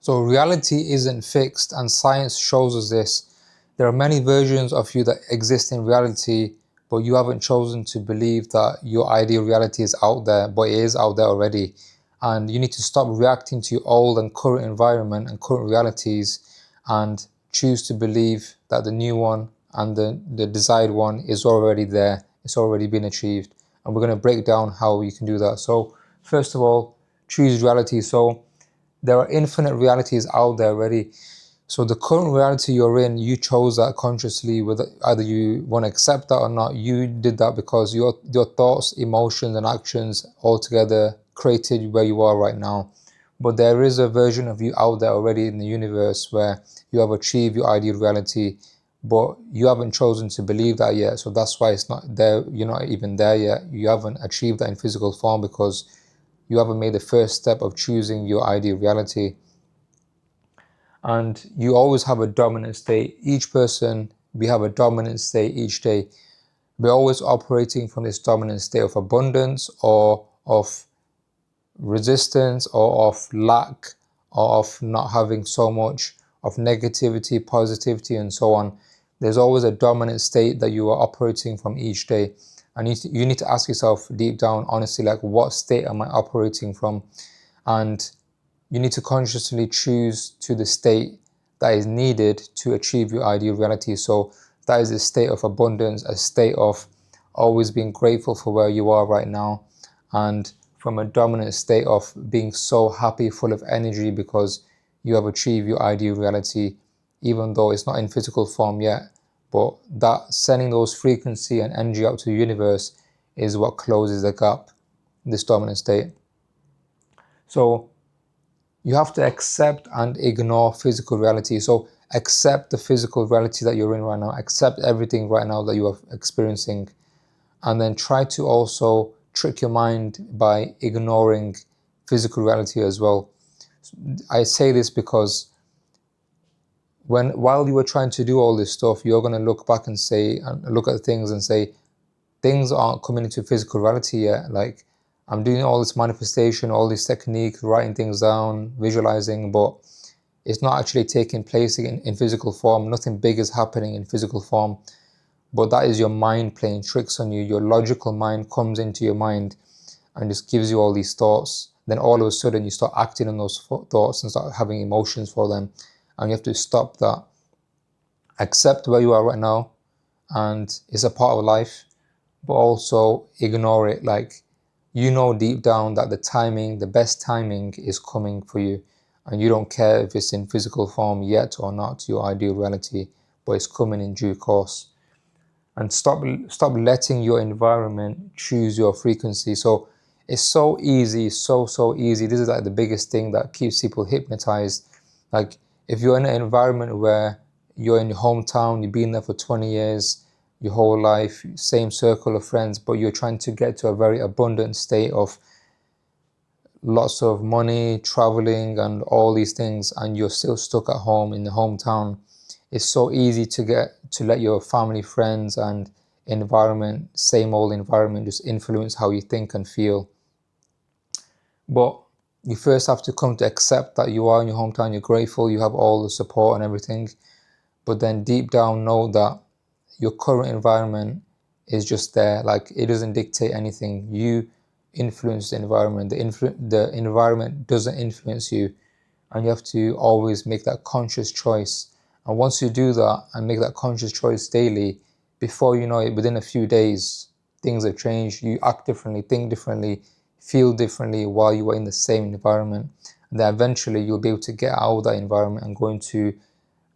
So reality isn't fixed, and science shows us this. There are many versions of you that exist in reality, but you haven't chosen to believe that your ideal reality is out there, but it is out there already. And you need to stop reacting to your old and current environment and current realities and choose to believe that the new one and the desired one is already there. It's already been achieved. And we're going to break down how you can do that. So first of all, choose reality. So there are infinite realities out there already. So the current reality you're in, you chose that consciously, whether either you want to accept that or not. You did that because your thoughts, emotions, and actions altogether created where you are right now. But there is a version of you out there already in the universe where you have achieved your ideal reality, but you haven't chosen to believe that yet. So that's why it's not there. You're not even there yet. You haven't achieved that in physical form because you haven't made the first step of choosing your ideal reality. And you always have a dominant state. Each person, we have a dominant state each day. We're always operating from this dominant state of abundance or of resistance or of lack or of not having so much, of negativity, positivity, and so on. There's always a dominant state that you are operating from each day. And you need to ask yourself deep down, honestly, like, what state am I operating from? And you need to consciously choose to the state that is needed to achieve your ideal reality. So that is a state of abundance, a state of always being grateful for where you are right now, and from a dominant state of being so happy, full of energy because you have achieved your ideal reality, even though it's not in physical form yet. But that sending those frequency and energy out to the universe is what closes the gap, this dominant state. So you have to accept and ignore physical reality. So accept the physical reality that you're in right now. Accept everything right now that you are experiencing. And then try to also trick your mind by ignoring physical reality as well. I say this because while you were trying to do all this stuff, you're going to look back and say, and look at things and say, things aren't coming into physical reality yet. Like, I'm doing all this manifestation, all this technique, writing things down, visualizing, but it's not actually taking place in physical form. Nothing big is happening in physical form. But that is your mind playing tricks on you. Your logical mind comes into your mind and just gives you all these thoughts. Then all of a sudden you start acting on those thoughts and start having emotions for them. And you have to stop that. Accept where you are right now, and it's a part of life, but also ignore it. Like, you know deep down that the best timing is coming for you, and you don't care if it's in physical form yet or not, your ideal reality, but it's coming in due course. And stop letting your environment choose your frequency. So it's so easy, so easy. This is like the biggest thing that keeps people hypnotized. Like, if you're in an environment where you're in your hometown, you've been there for 20 years, your whole life, same circle of friends, but you're trying to get to a very abundant state of lots of money, traveling, and all these things, and you're still stuck at home in the hometown, it's so easy to let your family, friends, and environment, same old environment, just influence how you think and feel. But you first have to come to accept that you are in your hometown, you're grateful, you have all the support and everything, but then deep down know that your current environment is just there. Like, it doesn't dictate anything. You influence the environment. The environment doesn't influence you, and you have to always make that conscious choice. And once you do that and make that conscious choice daily, before you know it, within a few days, things have changed. You act differently, think differently, feel differently while you are in the same environment. And then eventually you'll be able to get out of that environment and go into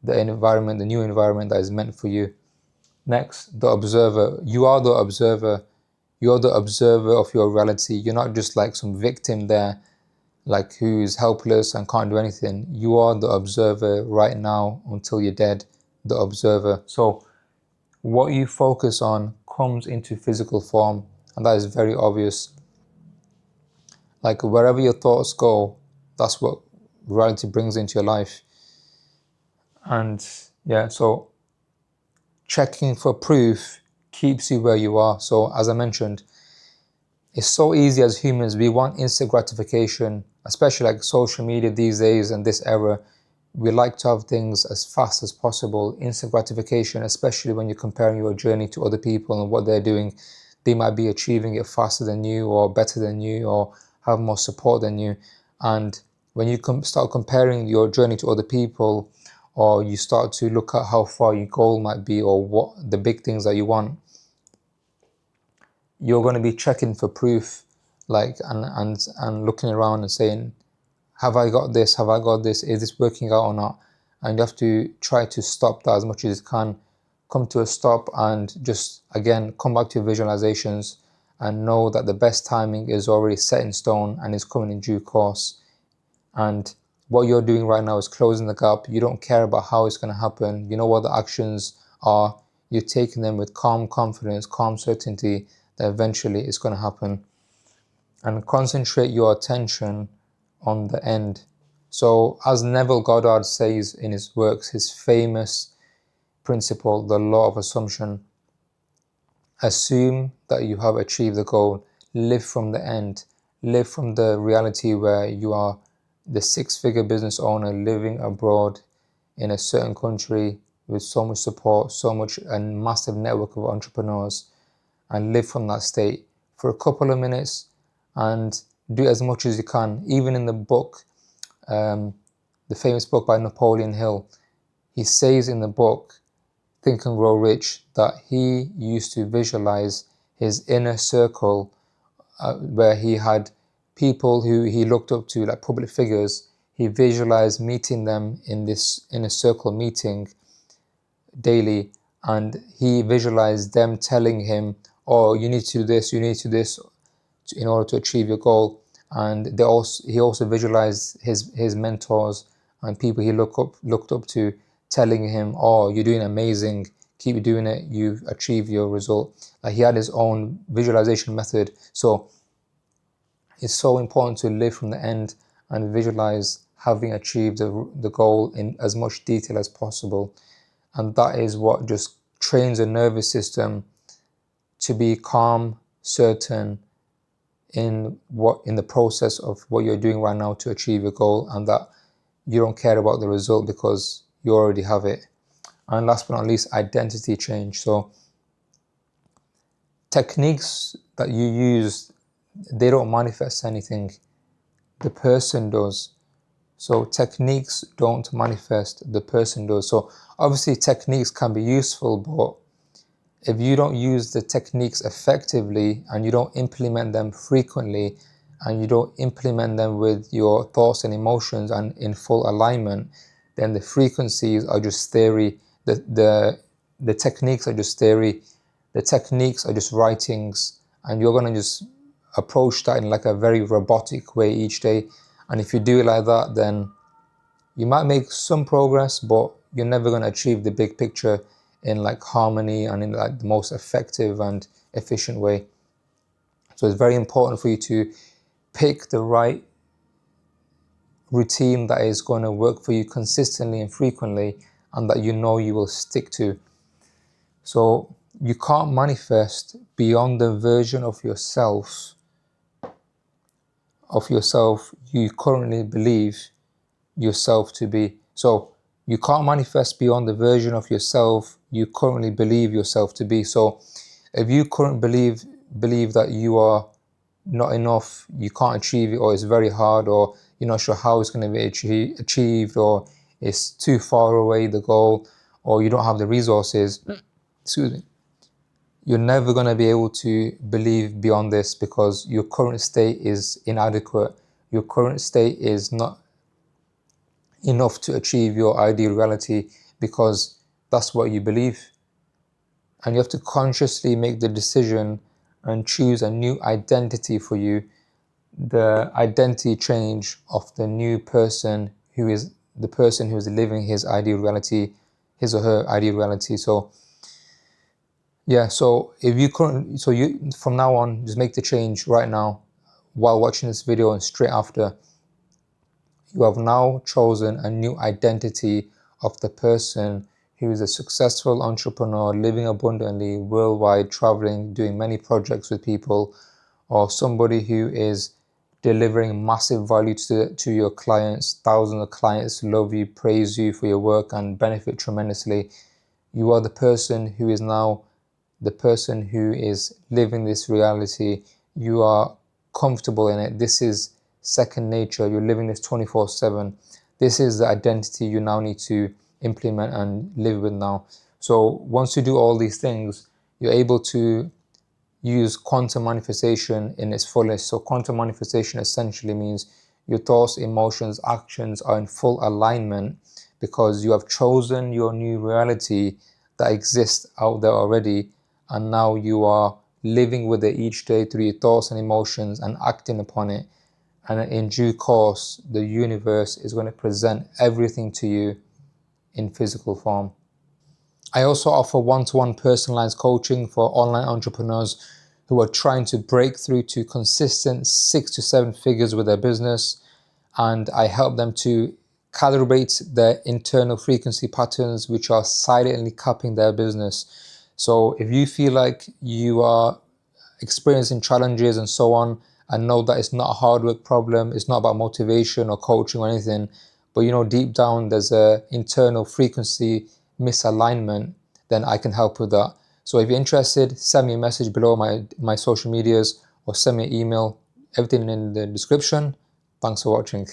the environment, the new environment that is meant for you. Next, the observer. You are the observer. You're the observer of your reality. You're not just like some victim there, like who's helpless and can't do anything. You are the observer right now until you're dead, the observer. So what you focus on comes into physical form, and that is very obvious. Like, wherever your thoughts go, that's what reality brings into your life. And yeah, so checking for proof keeps you where you are. So as I mentioned, it's so easy as humans. We want instant gratification especially like social media these days and this era, we like to have things as fast as possible, instant gratification, especially when you're comparing your journey to other people and what they're doing. They might be achieving it faster than you or better than you or have more support than you. And when you start comparing your journey to other people, or you start to look at how far your goal might be or what the big things that you want, you're going to be checking for proof, like, and looking around and saying, have I got this? Have I got this? Is this working out or not? And you have to try to stop that as much as you can. Come to a stop and just, again, come back to your visualizations and know that the best timing is already set in stone and is coming in due course. And what you're doing right now is closing the gap. You don't care about how it's going to happen. You know what the actions are. You're taking them with calm confidence, calm certainty that eventually it's going to happen. And concentrate your attention on the end. So as Neville Goddard says in his works, his famous principle, the law of assumption, assume that you have achieved the goal, live from the end, live from the reality where you are the six-figure business owner living abroad in a certain country with so much support, so much, a massive network of entrepreneurs, and live from that state for a couple of minutes and do as much as you can. Even in the book, the famous book by Napoleon Hill, he says in the book, Think and Grow Rich, that he used to visualize his inner circle where he had people who he looked up to, like public figures. He visualized meeting them in this inner circle meeting daily, and he visualized them telling him, oh, you need to do this, you need to do this in order to achieve your goal. And he also visualized his mentors and people he looked up to telling him, oh, you're doing amazing, keep doing it, you've achieved your result. Like, he had his own visualization method. So it's so important to live from the end and visualize having achieved the goal in as much detail as possible. And that is what just trains the nervous system to be calm, certain in the process of what you're doing right now to achieve your goal, and that you don't care about the result because you already have it. And last but not least, identity change. So techniques that you use, they don't manifest anything. The person does. So techniques don't manifest, the person does. So obviously techniques can be useful, but if you don't use the techniques effectively and you don't implement them frequently and you don't implement them with your thoughts and emotions and in full alignment, then the frequencies are just theory. The techniques are just theory. The techniques are just writings, and you're going to just approach that in like a very robotic way each day. And if you do it like that, then you might make some progress, but you're never going to achieve the big picture in like harmony and in like the most effective and efficient way. So it's very important for you to pick the right routine that is going to work for you consistently and frequently, and that you know you will stick to. So you can't manifest beyond the version of yourself you currently believe yourself to be. So you can't manifest beyond the version of yourself you currently believe yourself to be. So if you currently believe that you are not enough, you can't achieve it, or it's very hard, or you're not sure how it's going to be achieved, or it's too far away, the goal, or you don't have the resources, excuse me, you're never going to be able to believe beyond this, because your current state is inadequate. Your current state is not enough to achieve your ideal reality, because that's what you believe. And you have to consciously make the decision and choose a new identity for you, the identity change of the new person who is the person who is living his ideal reality, his or her ideal reality. So yeah, so if you couldn't, so you from now on just make the change right now while watching this video and straight after. You have now chosen a new identity of the person who is a successful entrepreneur living abundantly worldwide, traveling, doing many projects with people, or somebody who is delivering massive value to your clients. Thousands of clients love you, praise you for your work, and benefit tremendously. You are the person who is now the person who is living this reality. You are comfortable in it. This is second nature. You're living this 24/7. This is the identity you now need to implement and live with now. So once you do all these things, you're able to use quantum manifestation in its fullest. So quantum manifestation essentially means your thoughts, emotions, actions are in full alignment because you have chosen your new reality that exists out there already, and now you are living with it each day through your thoughts and emotions and acting upon it. And in due course, the universe is going to present everything to you in physical form. I also offer one-to-one personalized coaching for online entrepreneurs who are trying to break through to consistent 6 to 7 figures with their business. And I help them to calibrate their internal frequency patterns, which are silently capping their business. So if you feel like you are experiencing challenges and so on, and know that it's not a hard work problem, it's not about motivation or coaching or anything, but you know deep down there's a internal frequency misalignment, then I can help with that. So if you're interested, send me a message below my social medias or send me an email. Everything in the description. Thanks for watching.